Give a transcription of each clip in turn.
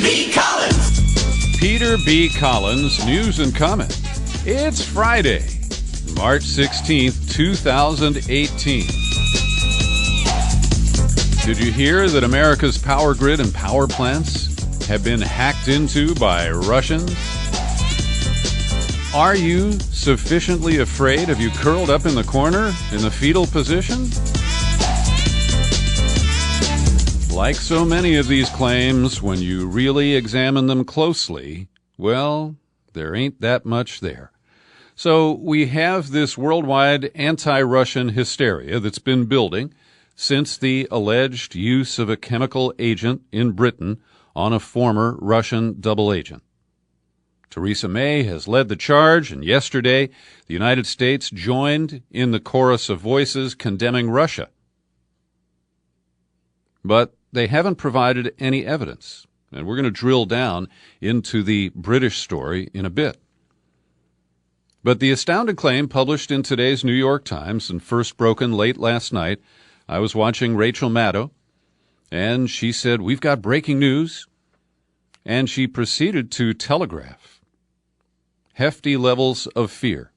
B. Collins. Peter B. Collins, News and Comment. It's Friday, March 16th, 2018. Did you hear that America's power grid and power plants have been hacked into by Russians? Are you sufficiently afraid? Have you curled up in the corner in the fetal position? Like so many of these claims, when you really examine them closely, well, there ain't that much there. So we have this worldwide anti-Russian hysteria that's been building since the alleged use of a chemical agent in Britain on a former Russian double agent. Theresa May has led the charge, and yesterday the United States joined in the chorus of voices condemning Russia. But they haven't provided any evidence, and we're going to drill down into the British story in a bit. But the astounding claim published in today's New York Times and first broken late last night, I was watching Rachel Maddow, and she said, "We've got breaking news," and she proceeded to telegraph hefty levels of fear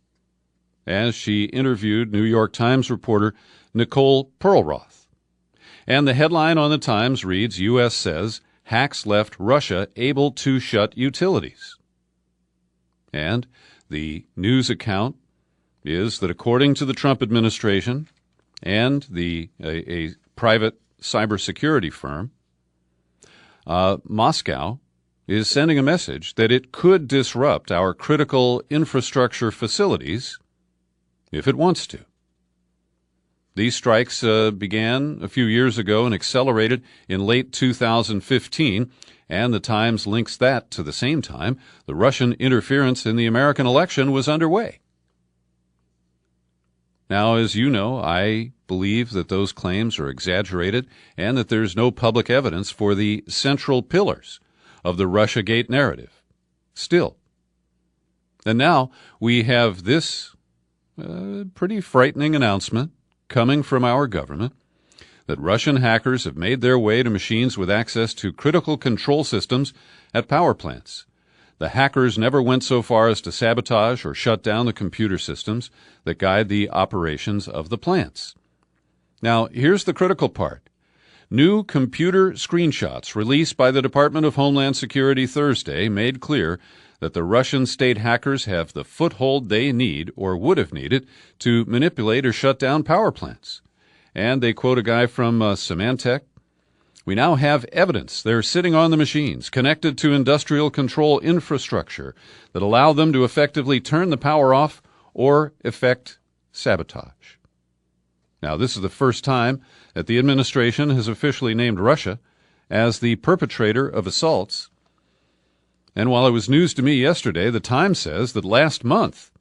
as she interviewed New York Times reporter Nicole Perlroth. And the headline on the Times reads, U.S. says, hacks left Russia able to shut utilities. And the news account is that according to the Trump administration and a private cybersecurity firm, Moscow is sending a message that it could disrupt our critical infrastructure facilities if it wants to. These strikes began a few years ago and accelerated in late 2015, and the Times links that to the same time the Russian interference in the American election was underway. Now, as you know, I believe that those claims are exaggerated and that there's no public evidence for the central pillars of the Russiagate narrative. Still. And now we have this pretty frightening announcement coming from our government that Russian hackers have made their way to machines with access to critical control systems at power plants. The hackers never went so far as to sabotage or shut down the computer systems that guide the operations of the plants. Now, here's the critical part. New computer screenshots released by the Department of Homeland Security Thursday made clear that the Russian state hackers have the foothold they need or would have needed to manipulate or shut down power plants. And they quote a guy from Symantec. We now have evidence they're sitting on the machines connected to industrial control infrastructure that allow them to effectively turn the power off or effect sabotage. Now, this is the first time that the administration has officially named Russia as the perpetrator of assaults. And while it was news to me yesterday, the Times says that last month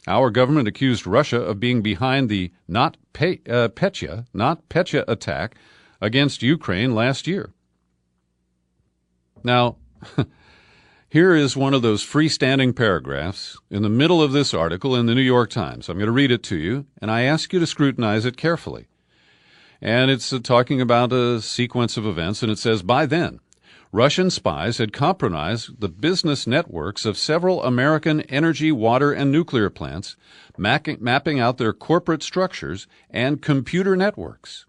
our government accused Russia of being behind the NotPetya attack against Ukraine last year. Now, here is one of those freestanding paragraphs in the middle of this article in the New York Times. I'm going to read it to you, and I ask you to scrutinize it carefully. And it's talking about a sequence of events, and it says, by then, Russian spies had compromised the business networks of several American energy, water, and nuclear plants, mapping out their corporate structures and computer networks.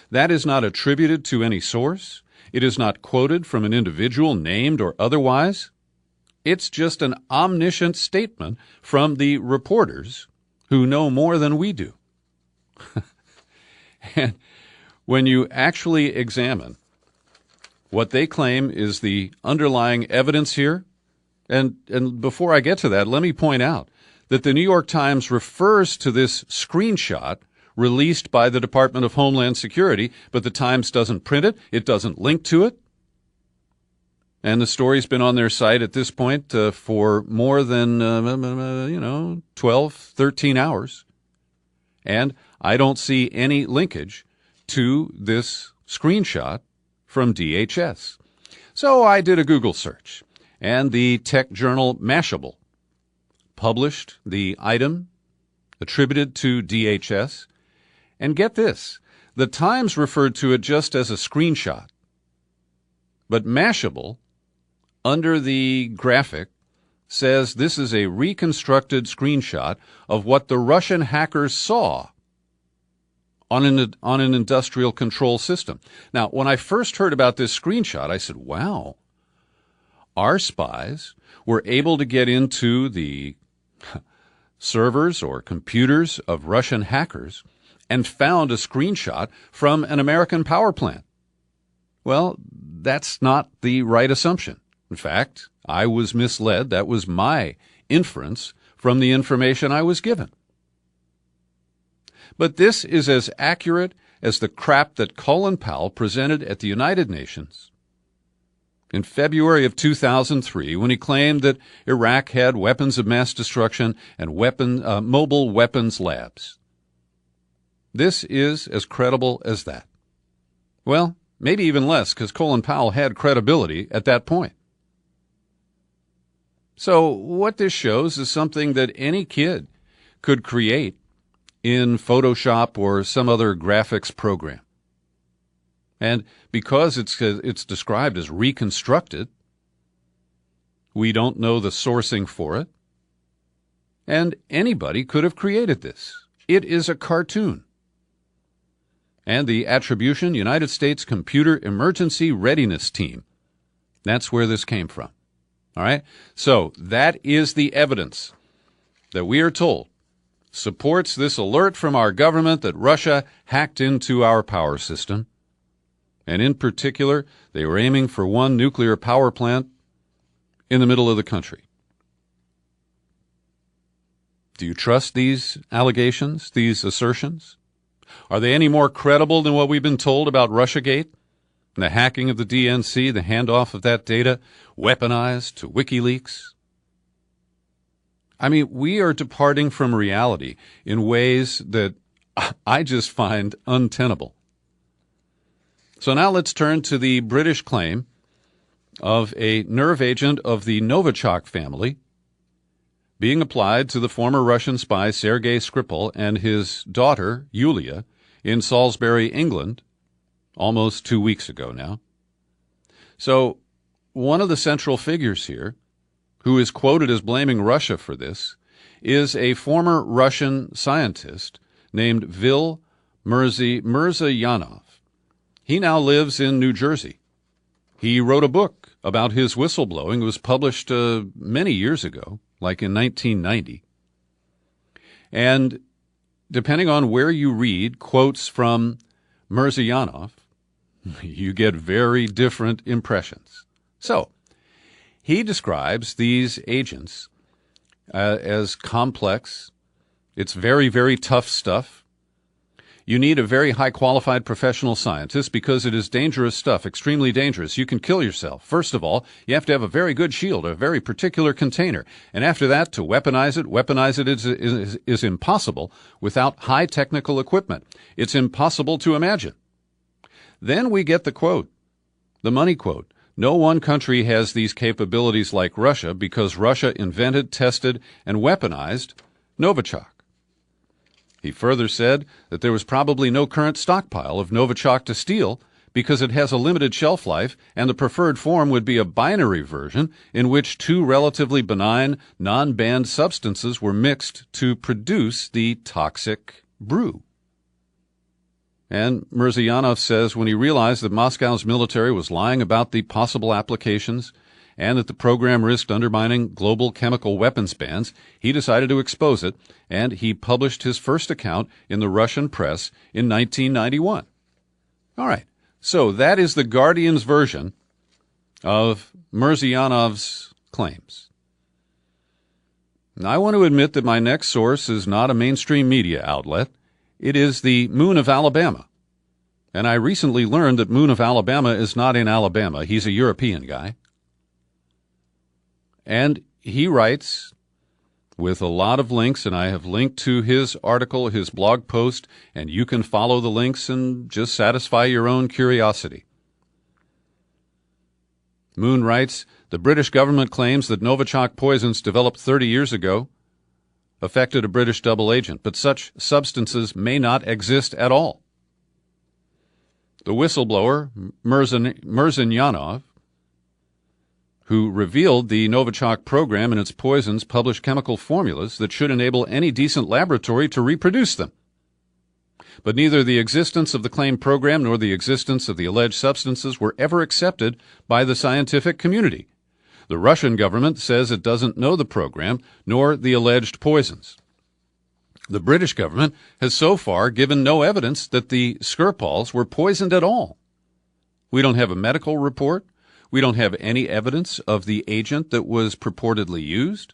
That is not attributed to any source. It is not quoted from an individual, named or otherwise. It's just an omniscient statement from the reporters who know more than we do. And when you actually examine what they claim is the underlying evidence here, and before I get to that, let me point out that the New York Times refers to this screenshot released by the Department of Homeland Security, but the Times doesn't print it, it doesn't link to it, and the story's been on their site at this point for more than 12, 13 hours, and I don't see any linkage to this screenshot from DHS. So I did a Google search, and the tech journal Mashable published the item attributed to DHS. And get this, the Times referred to it just as a screenshot. But Mashable, under the graphic, says this is a reconstructed screenshot of what the Russian hackers saw on an industrial control system. Now, when I first heard about this screenshot, I said, wow, our spies were able to get into the servers or computers of Russian hackers and found a screenshot from an American power plant. Well, that's not the right assumption. In fact, I was misled. That was my inference from the information I was given. But this is as accurate as the crap that Colin Powell presented at the United Nations in February of 2003 when he claimed that Iraq had weapons of mass destruction and mobile weapons labs. This is as credible as that. Well, maybe even less, because Colin Powell had credibility at that point. So what this shows is something that any kid could create in Photoshop or some other graphics program. And because it's described as reconstructed, we don't know the sourcing for it. And anybody could have created this. It is a cartoon. And the attribution, United States Computer Emergency Readiness Team. That's where this came from. All right? So that is the evidence that we are told supports this alert from our government that Russia hacked into our power system. And in particular, they were aiming for one nuclear power plant in the middle of the country. Do you trust these allegations, these assertions? Are they any more credible than what we've been told about Russiagate? The hacking of the DNC, the handoff of that data, weaponized to WikiLeaks? I mean, we are departing from reality in ways that I just find untenable. So now let's turn to the British claim of a nerve agent of the Novichok family being applied to the former Russian spy Sergei Skripal and his daughter, Yulia, in Salisbury, England, almost 2 weeks ago now. So one of the central figures here, who is quoted as blaming Russia for this, is a former Russian scientist named Vil Murzayanov. He now lives in New Jersey. He wrote a book about his whistleblowing. It was published many years ago, like in 1990. And depending on where you read quotes from Murzayanov, you get very different impressions. So, he describes these agents as complex. It's very, very tough stuff. You need a very high-qualified professional scientist because it is dangerous stuff, extremely dangerous. You can kill yourself. First of all, you have to have a very good shield, a very particular container. And after that, to weaponize it is impossible without high technical equipment. It's impossible to imagine. Then we get the quote, the money quote. No one country has these capabilities like Russia because Russia invented, tested, and weaponized Novichok. He further said that there was probably no current stockpile of Novichok to steal because it has a limited shelf life, and the preferred form would be a binary version in which two relatively benign, non-banned substances were mixed to produce the toxic brew. And Murzayanov says when he realized that Moscow's military was lying about the possible applications and that the program risked undermining global chemical weapons bans, he decided to expose it, and he published his first account in the Russian press in 1991. All right, so that is the Guardian's version of Murzayanov's claims. Now, I want to admit that my next source is not a mainstream media outlet. It is the Moon of Alabama. And I recently learned that Moon of Alabama is not in Alabama. He's a European guy. And he writes with a lot of links, and I have linked to his article, his blog post, and you can follow the links and just satisfy your own curiosity. Moon writes, the British government claims that Novichok poisons developed 30 years ago affected a British double agent, but such substances may not exist at all. The whistleblower, Murzayanov, who revealed the Novichok program and its poisons published chemical formulas that should enable any decent laboratory to reproduce them. But neither the existence of the claimed program nor the existence of the alleged substances were ever accepted by the scientific community. The Russian government says it doesn't know the program nor the alleged poisons. The British government has so far given no evidence that the Skripals were poisoned at all. We don't have a medical report. We don't have any evidence of the agent that was purportedly used.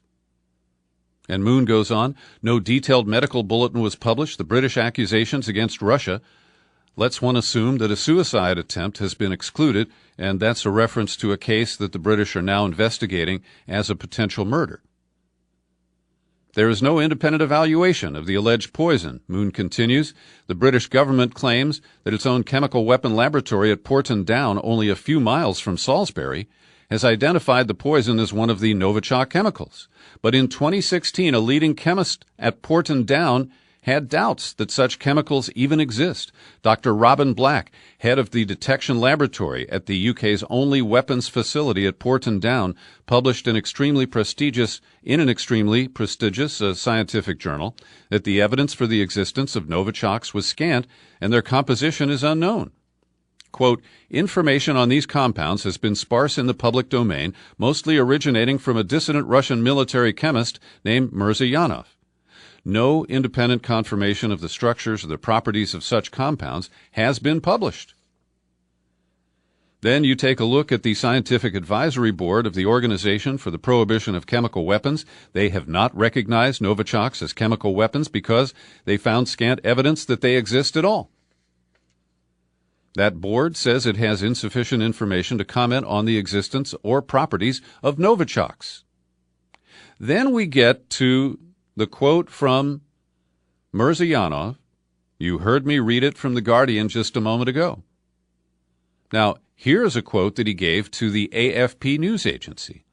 And Moon goes on, no detailed medical bulletin was published. The British accusations against Russia lets one assume that a suicide attempt has been excluded, and that's a reference to a case that the British are now investigating as a potential murder. There is no independent evaluation of the alleged poison, Moon continues. The British government claims that its own chemical weapon laboratory at Porton Down, only a few miles from Salisbury, has identified the poison as one of the Novichok chemicals. But in 2016, a leading chemist at Porton Down had doubts that such chemicals even exist. Dr. Robin Black, head of the detection laboratory at the UK's only weapons facility at Porton Down, published in an extremely prestigious scientific journal that the evidence for the existence of Novichoks was scant and their composition is unknown. Quote, information on these compounds has been sparse in the public domain, mostly originating from a dissident Russian military chemist named Murzayanov. No independent confirmation of the structures or the properties of such compounds has been published. Then you take a look at the Scientific Advisory Board of the Organization for the Prohibition of Chemical Weapons. They have not recognized Novichoks as chemical weapons because they found scant evidence that they exist at all. That board says it has insufficient information to comment on the existence or properties of Novichoks. Then we get to the quote from Murzayanov. You heard me read it from The Guardian just a moment ago. Now, here's a quote that he gave to the AFP news agency.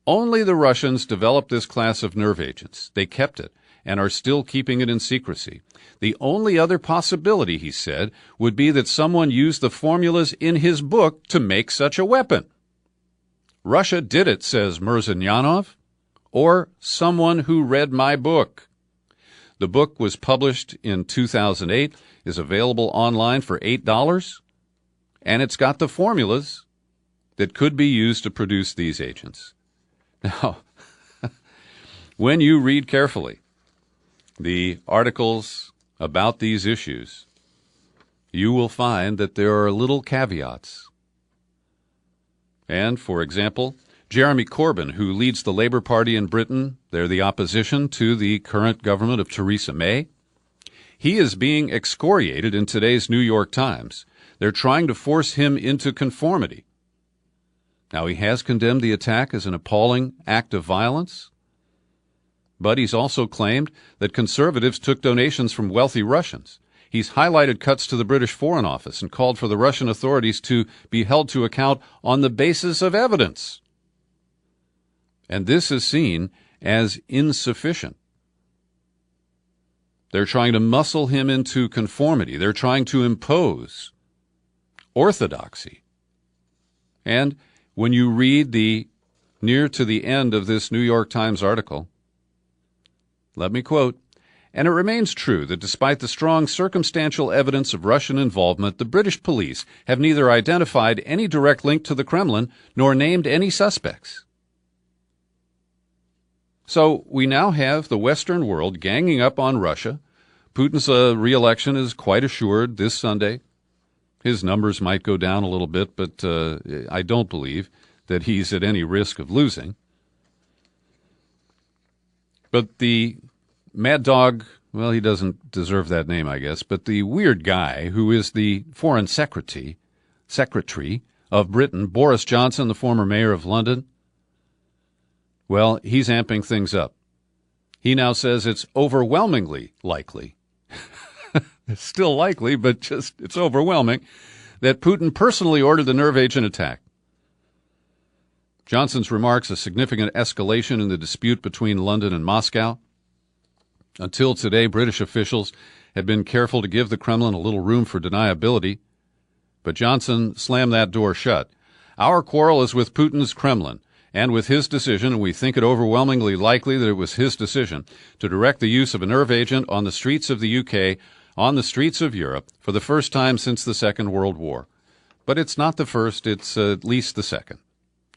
Only the Russians developed this class of nerve agents. They kept it and are still keeping it in secrecy. The only other possibility, he said, would be that someone used the formulas in his book to make such a weapon. Russia did it, says Murzayanov, or someone who read my book. The book was published in 2008, is available online for $8, and it's got the formulas that could be used to produce these agents. Now, when you read carefully the articles about these issues, you will find that there are little caveats. And, for example, Jeremy Corbyn, who leads the Labour Party in Britain, they're the opposition to the current government of Theresa May, he is being excoriated in today's New York Times. They're trying to force him into conformity. Now, he has condemned the attack as an appalling act of violence, but he's also claimed that conservatives took donations from wealthy Russians. He's highlighted cuts to the British Foreign Office and called for the Russian authorities to be held to account on the basis of evidence. And this is seen as insufficient. They're trying to muscle him into conformity. They're trying to impose orthodoxy. And when you read near to the end of this New York Times article, let me quote, and it remains true that despite the strong circumstantial evidence of Russian involvement, the British police have neither identified any direct link to the Kremlin nor named any suspects. So we now have the Western world ganging up on Russia. Putin's re-election is quite assured this Sunday. His numbers might go down a little bit, but I don't believe that he's at any risk of losing. But the mad dog, well, he doesn't deserve that name, I guess, but the weird guy who is the Foreign Secretary of Britain, Boris Johnson, the former mayor of London, well, he's amping things up. He now says it's overwhelmingly likely, it's still likely, but just it's overwhelming, that Putin personally ordered the nerve agent attack. Johnson's remarks a significant escalation in the dispute between London and Moscow. Until today, British officials had been careful to give the Kremlin a little room for deniability, but Johnson slammed that door shut. Our quarrel is with Putin's Kremlin and with his decision, and we think it overwhelmingly likely that it was his decision, to direct the use of a nerve agent on the streets of the UK, on the streets of Europe, for the first time since the Second World War. But it's not the first, it's at least the second.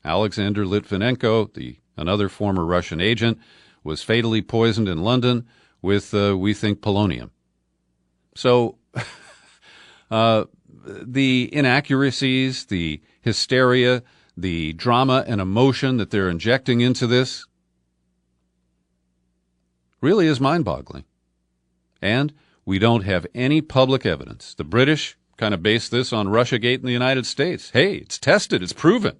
Alexander Litvinenko, another former Russian agent, was fatally poisoned in London with, we think, polonium. So the inaccuracies, the hysteria, the drama and emotion that they're injecting into this really is mind-boggling. And we don't have any public evidence. The British kind of based this on Russiagate in the United States. Hey, it's tested, it's proven.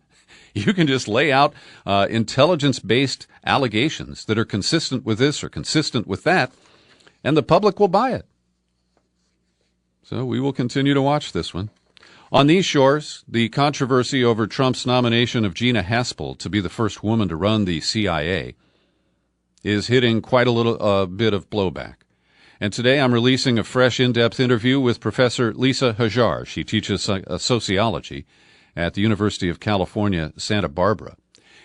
You can just lay out intelligence-based allegations that are consistent with this or consistent with that, and the public will buy it. So we will continue to watch this one. On these shores, the controversy over Trump's nomination of Gina Haspel to be the first woman to run the CIA is hitting quite a little bit of blowback. And today I'm releasing a fresh in-depth interview with Professor Lisa Hajar. She teaches sociology at the University of California, Santa Barbara.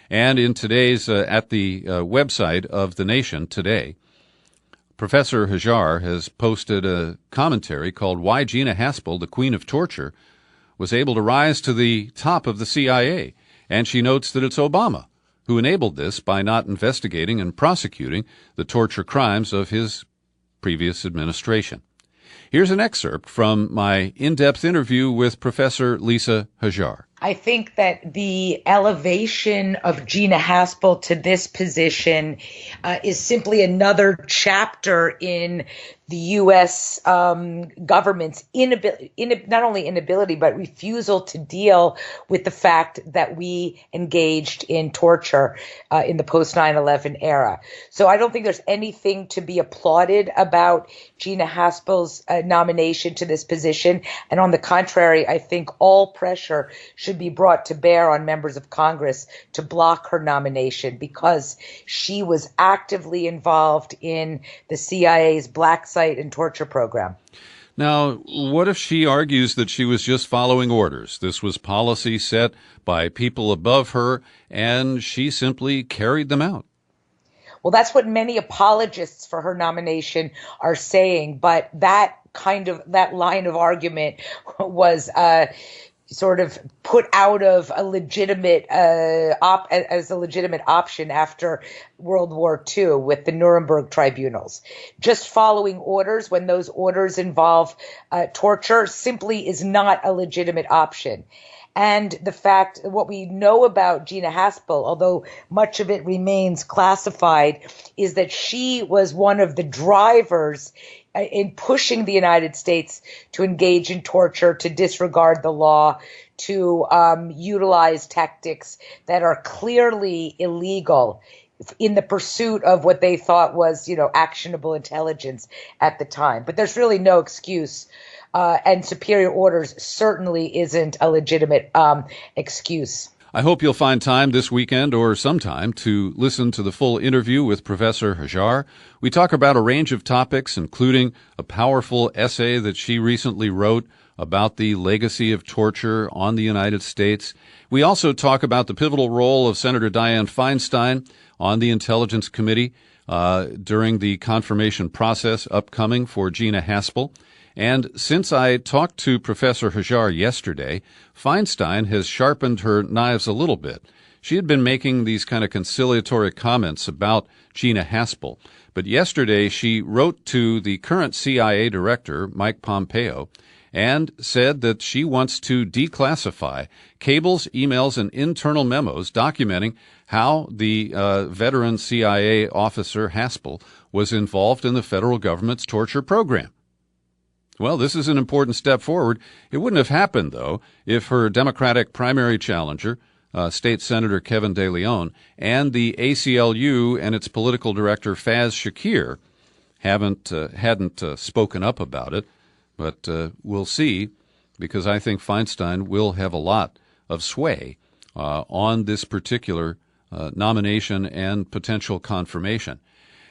And in today's, at the website of The Nation today, Professor Hajar has posted a commentary called Why Gina Haspel, the Queen of Torture, was able to rise to the top of the CIA. And she notes that it's Obama who enabled this by not investigating and prosecuting the torture crimes of his previous administration. Here's an excerpt from my in-depth interview with Professor Lisa Hajar. I think that the elevation of Gina Haspel to this position is simply another chapter in the U.S. Government's not only inability, but refusal to deal with the fact that we engaged in torture in the post 9/11 era. So I don't think there's anything to be applauded about Gina Haspel's nomination to this position. And on the contrary, I think all pressure should be brought to bear on members of Congress to block her nomination because she was actively involved in the CIA's black site and torture program. Now, what if she argues that she was just following orders? This was policy set by people above her, and she simply carried them out. Well, that's what many apologists for her nomination are saying, but that line of argument was sort of put out of a legitimate as a legitimate option after World War II with the Nuremberg tribunals. Just following orders when those orders involve torture simply is not a legitimate option. And the fact, what we know about Gina Haspel, although much of it remains classified, is that she was one of the drivers in pushing the United States to engage in torture, to disregard the law, to utilize tactics that are clearly illegal in the pursuit of what they thought was, actionable intelligence at the time. But there's really no excuse. And superior orders certainly isn't a legitimate excuse. I hope you'll find time this weekend or sometime to listen to the full interview with Professor Hajar. We talk about a range of topics, including a powerful essay that she recently wrote about the legacy of torture on the United States. We also talk about the pivotal role of Senator Dianne Feinstein on the Intelligence Committee during the confirmation process upcoming for Gina Haspel. And since I talked to Professor Hajar yesterday, Feinstein has sharpened her knives a little bit. She had been making these kind of conciliatory comments about Gina Haspel, but yesterday she wrote to the current CIA director, Mike Pompeo, and said that she wants to declassify cables, emails, and internal memos documenting how the veteran CIA officer Haspel was involved in the federal government's torture program. Well, this is an important step forward. It wouldn't have happened, though, if her Democratic primary challenger, State Senator Kevin De Leon, and the ACLU and its political director, Faz Shakir, hadn't spoken up about it. But we'll see, because I think Feinstein will have a lot of sway on this particular nomination and potential confirmation.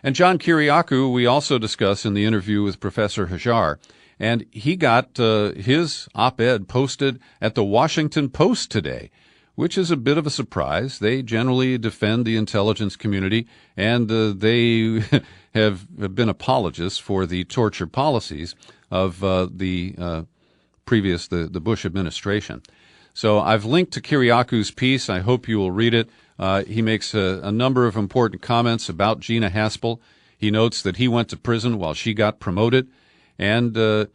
And John Kiriakou, we also discuss in the interview with Professor Hajar, and he got his op-ed posted at the Washington Post today, which is a bit of a surprise. They generally defend the intelligence community, and they have been apologists for the torture policies of the Bush administration. So I've linked to Kiriaku's piece. I hope you will read it. He makes a number of important comments about Gina Haspel. He notes that he went to prison while she got promoted, and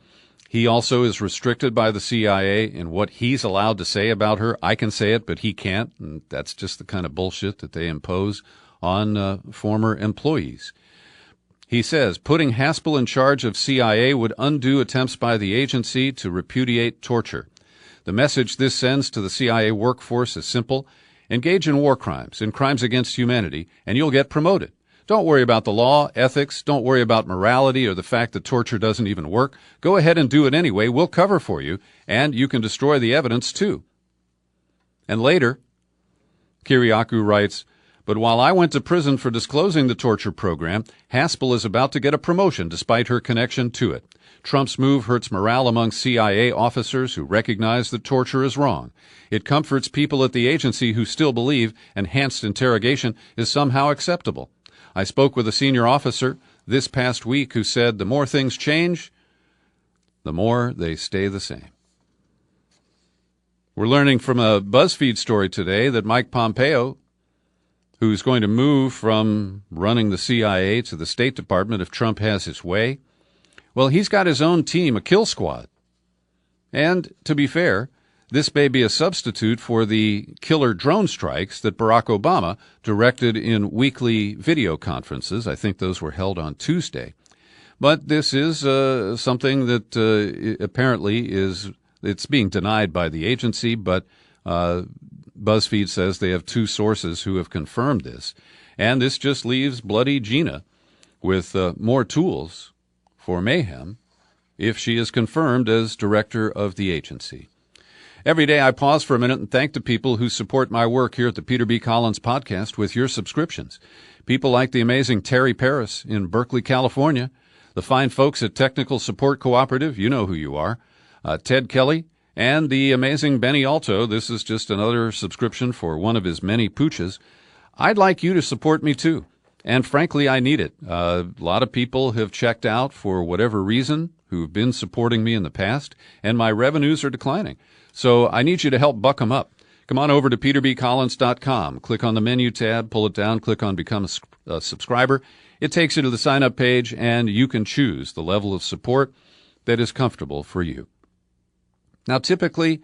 he also is restricted by the CIA in what he's allowed to say about her. I can say it, but he can't, and that's just the kind of bullshit that they impose on former employees. He says, putting Haspel in charge of CIA would undo attempts by the agency to repudiate torture. The message this sends to the CIA workforce is simple. Engage in war crimes, in crimes against humanity, and you'll get promoted. Don't worry about the law, ethics. Don't worry about morality or the fact that torture doesn't even work. Go ahead and do it anyway. We'll cover for you, and you can destroy the evidence, too. And later, Kiriaku writes, but while I went to prison for disclosing the torture program, Haspel is about to get a promotion despite her connection to it. Trump's move hurts morale among CIA officers who recognize that torture is wrong. It comforts people at the agency who still believe enhanced interrogation is somehow acceptable. I spoke with a senior officer this past week who said the more things change, the more they stay the same. We're learning from a BuzzFeed story today that Mike Pompeo, who's going to move from running the CIA to the State Department if Trump has his way, well, he's got his own team, a kill squad. And to be fair, this may be a substitute for the killer drone strikes that Barack Obama directed in weekly video conferences. I think those were held on Tuesday. But this is something that apparently it's being denied by the agency, but BuzzFeed says they have two sources who have confirmed this. And this just leaves Bloody Gina with more tools for mayhem if she is confirmed as director of the agency. Every day I pause for a minute and thank the people who support my work here at the Peter B. Collins Podcast with your subscriptions. People like the amazing Terry Paris in Berkeley, California, the fine folks at Technical Support Cooperative, you know who you are, Ted Kelly, and the amazing Benny Alto. This is just another subscription for one of his many pooches. I'd like you to support me too. And frankly, I need it. A lot of people have checked out for whatever reason who've been supporting me in the past, and my revenues are declining. So I need you to help buck them up. Come on over to peterbcollins.com. Click on the menu tab, pull it down, click on Become a Subscriber. It takes you to the sign-up page, and you can choose the level of support that is comfortable for you. Now, typically,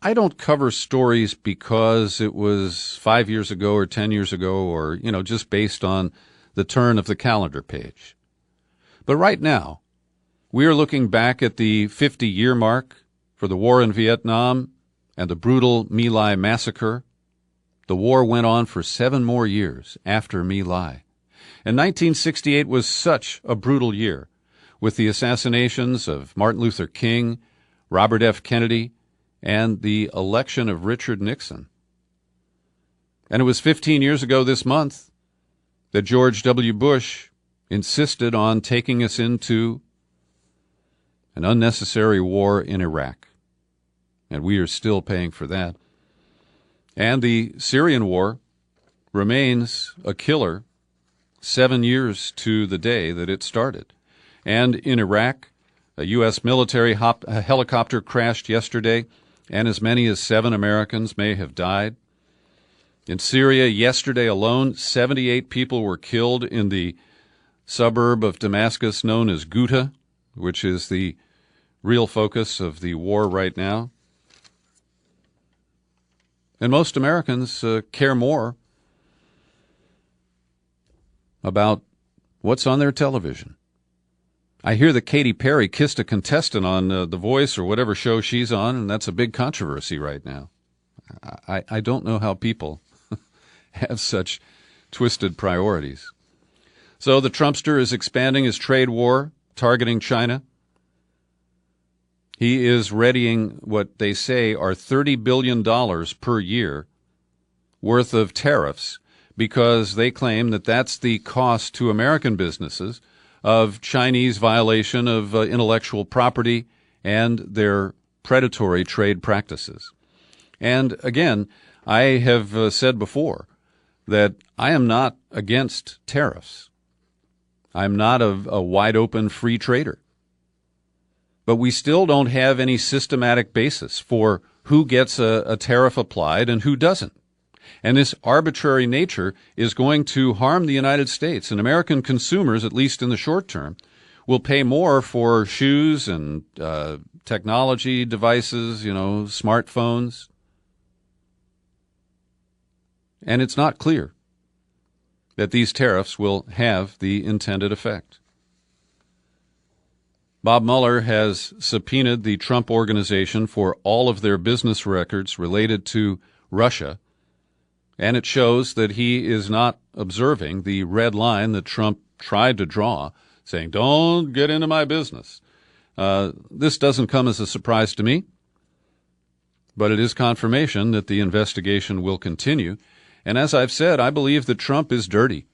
I don't cover stories because it was 5 years ago or 10 years ago or, just based on the turn of the calendar page. But right now, we are looking back at the 50-year mark for the war in Vietnam and the brutal My Lai massacre. The war went on for 7 more years after My Lai. And 1968 was such a brutal year, with the assassinations of Martin Luther King, Robert F. Kennedy, and the election of Richard Nixon. And it was 15 years ago this month that George W. Bush insisted on taking us into an unnecessary war in Iraq. And we are still paying for that. And the Syrian war remains a killer 7 years to the day that it started. And in Iraq, a U.S. military helicopter crashed yesterday, and as many as 7 Americans may have died. In Syria, yesterday alone, 78 people were killed in the suburb of Damascus known as Ghouta, which is the real focus of the war right now. And most Americans care more about what's on their television. I hear that Katy Perry kissed a contestant on The Voice or whatever show she's on, and that's a big controversy right now. I don't know how people have such twisted priorities. So the Trumpster is expanding his trade war, targeting China. He is readying what they say are $30 billion per year worth of tariffs because they claim that that's the cost to American businesses of Chinese violation of intellectual property and their predatory trade practices. And again, I have said before that I am not against tariffs. I'm not a wide-open free trader. But we still don't have any systematic basis for who gets a tariff applied and who doesn't. And this arbitrary nature is going to harm the United States. And American consumers, at least in the short term, will pay more for shoes and technology devices, smartphones. And it's not clear that these tariffs will have the intended effect. Bob Mueller has subpoenaed the Trump Organization for all of their business records related to Russia, and it shows that he is not observing the red line that Trump tried to draw, saying, don't get into my business. This doesn't come as a surprise to me, but it is confirmation that the investigation will continue. And as I've said, I believe that Trump is dirty,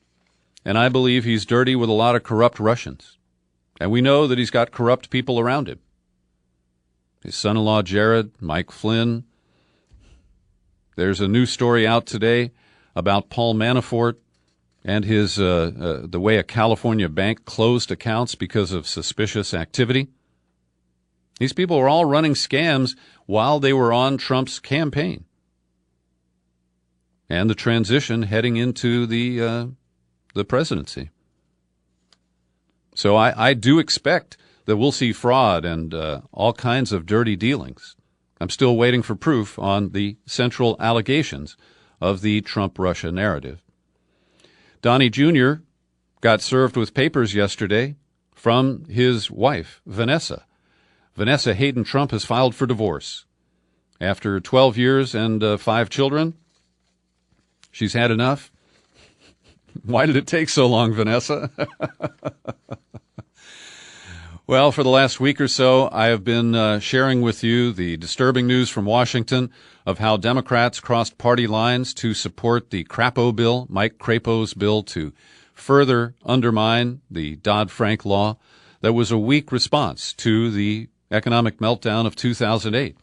and I believe he's dirty with a lot of corrupt Russians. And we know that he's got corrupt people around him. His son-in-law, Jared, Mike Flynn. There's a new story out today about Paul Manafort and his the way a California bank closed accounts because of suspicious activity. These people were all running scams while they were on Trump's campaign. And the transition heading into the presidency. So I do expect that we'll see fraud and all kinds of dirty dealings. I'm still waiting for proof on the central allegations of the Trump-Russia narrative. Donnie Jr. got served with papers yesterday from his wife, Vanessa. Vanessa Hayden Trump has filed for divorce. After 12 years and 5 children, she's had enough. Why did it take so long, Vanessa? Well, for the last week or so, I have been sharing with you the disturbing news from Washington of how Democrats crossed party lines to support the Crapo bill, Mike Crapo's bill, to further undermine the Dodd-Frank law that was a weak response to the economic meltdown of 2008.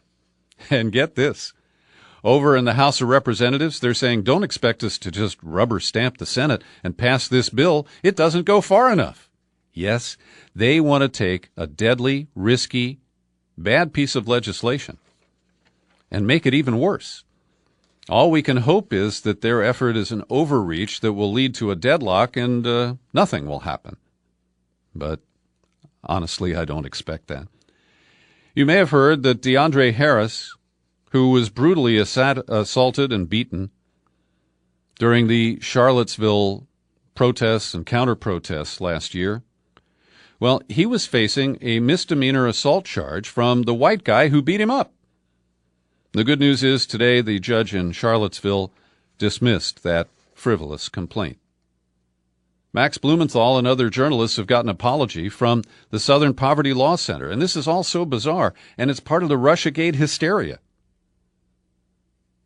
And get this. Over in the House of Representatives, they're saying, don't expect us to just rubber stamp the Senate and pass this bill. It doesn't go far enough. Yes, they want to take a deadly, risky, bad piece of legislation and make it even worse. All we can hope is that their effort is an overreach that will lead to a deadlock and nothing will happen. But honestly, I don't expect that. You may have heard that DeAndre Harris, who was brutally assaulted and beaten during the Charlottesville protests and counter-protests last year, well, he was facing a misdemeanor assault charge from the white guy who beat him up. The good news is today the judge in Charlottesville dismissed that frivolous complaint. Max Blumenthal and other journalists have gotten an apology from the Southern Poverty Law Center, and this is all so bizarre, and it's part of the Russiagate hysteria.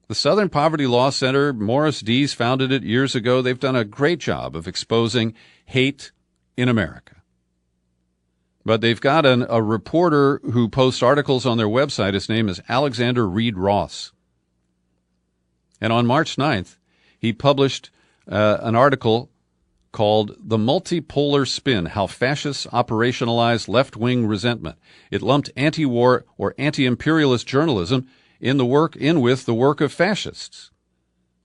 The Southern Poverty Law Center, Morris Dees founded it years ago. They've done a great job of exposing hate in America. But they've got a reporter who posts articles on their website. His name is Alexander Reed Ross. And on March 9th, he published an article called The Multipolar Spin, How Fascists Operationalize Left-Wing Resentment. It lumped anti-war or anti-imperialist journalism in with the work of fascists,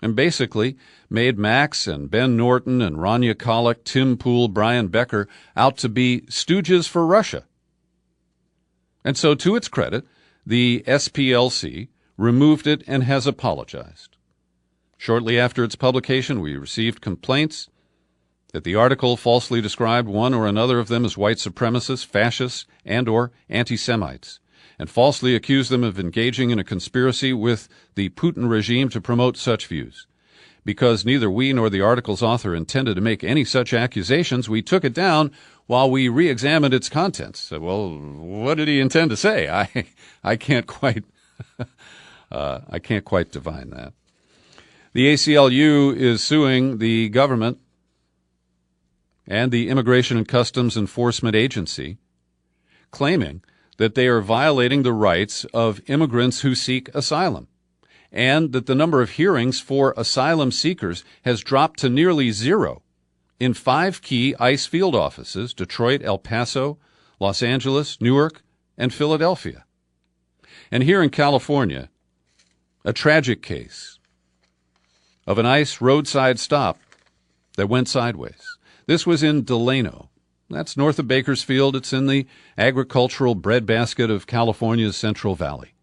and basically made Max and Ben Norton and Rania Khalek, Tim Pool, Brian Becker out to be stooges for Russia. And so, to its credit, the SPLC removed it and has apologized. Shortly after its publication, we received complaints that the article falsely described one or another of them as white supremacists, fascists, and or anti-Semites, and falsely accused them of engaging in a conspiracy with the Putin regime to promote such views. Because neither we nor the article's author intended to make any such accusations, we took it down while we re-examined its contents. So, well, what did he intend to say? I can't quite divine that. The ACLU is suing the government and the Immigration and Customs Enforcement Agency, claiming that they are violating the rights of immigrants who seek asylum. and that the number of hearings for asylum seekers has dropped to nearly zero in 5 key ICE field offices: Detroit, El Paso, Los Angeles, Newark, and Philadelphia. And here in California, a tragic case of an ICE roadside stop that went sideways. This was in Delano. That's north of Bakersfield. It's in the agricultural breadbasket of California's Central Valley.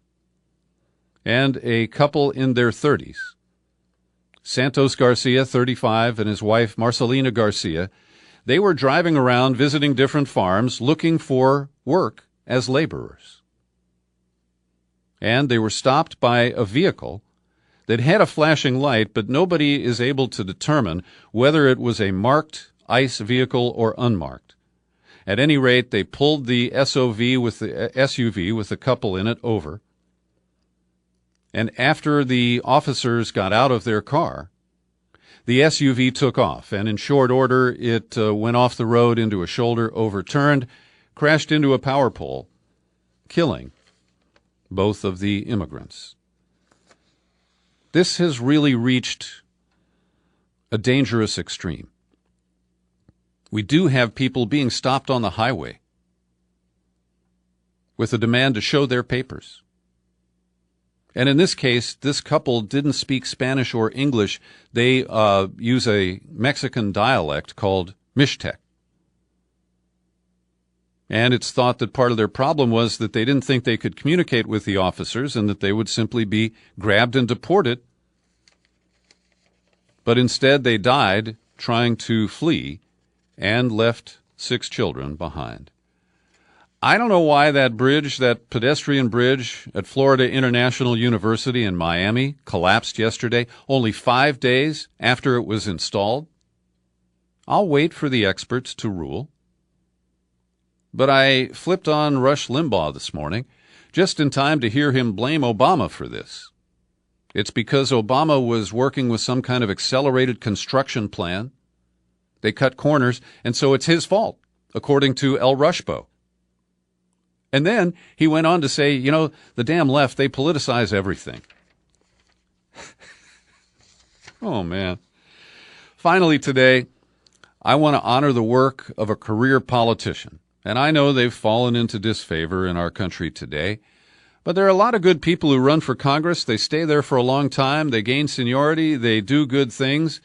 And a couple in their 30s, Santos Garcia, 35, and his wife Marcelina Garcia, they were driving around visiting different farms looking for work as laborers. And they were stopped by a vehicle that had a flashing light, but nobody is able to determine whether it was a marked ICE vehicle or unmarked. At any rate, they pulled the SUV with the couple in it over. And after the officers got out of their car, the SUV took off, and in short order, it went off the road into a shoulder, overturned, crashed into a power pole, killing both of the immigrants. This has really reached a dangerous extreme. We do have people being stopped on the highway with a demand to show their papers. And in this case, this couple didn't speak Spanish or English. They use a Mexican dialect called Mixtec. And it's thought that part of their problem was that they didn't think they could communicate with the officers and that they would simply be grabbed and deported. But instead, they died trying to flee and left 6 children behind. I don't know why that bridge, that pedestrian bridge at Florida International University in Miami, collapsed yesterday, only 5 days after it was installed. I'll wait for the experts to rule. But I flipped on Rush Limbaugh this morning, just in time to hear him blame Obama for this. It's because Obama was working with some kind of accelerated construction plan. They cut corners, and so it's his fault, according to El Rushbo. And then he went on to say, you know, the damn left, they politicize everything. Oh, man. Finally today, I want to honor the work of a career politician. And I know they've fallen into disfavor in our country today. But there are a lot of good people who run for Congress. They stay there for a long time. They gain seniority. They do good things.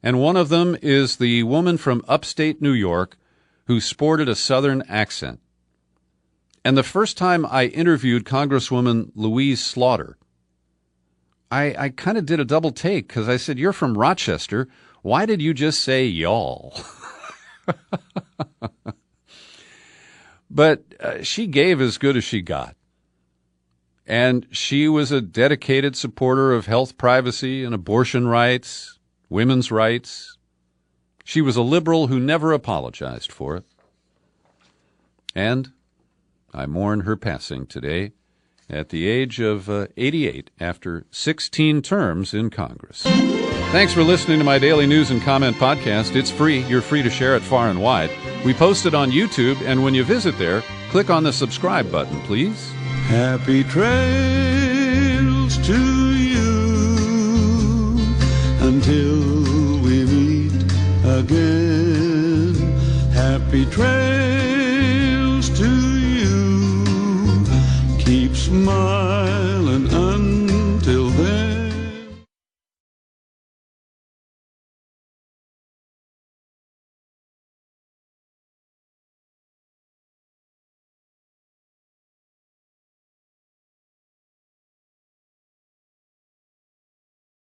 And one of them is the woman from upstate New York who sported a Southern accent. And the first time I interviewed Congresswoman Louise Slaughter, I kind of did a double take because I said, "You're from Rochester. Why did you just say y'all?" But she gave as good as she got. And she was a dedicated supporter of health privacy and abortion rights, women's rights. She was a liberal who never apologized for it. And I mourn her passing today at the age of 88 after 16 terms in Congress. Thanks for listening to my daily news and comment podcast. It's free. You're free to share it far and wide. We post it on YouTube, and when you visit there, click on the subscribe button, please. Happy trails to you until we meet again. Happy trails.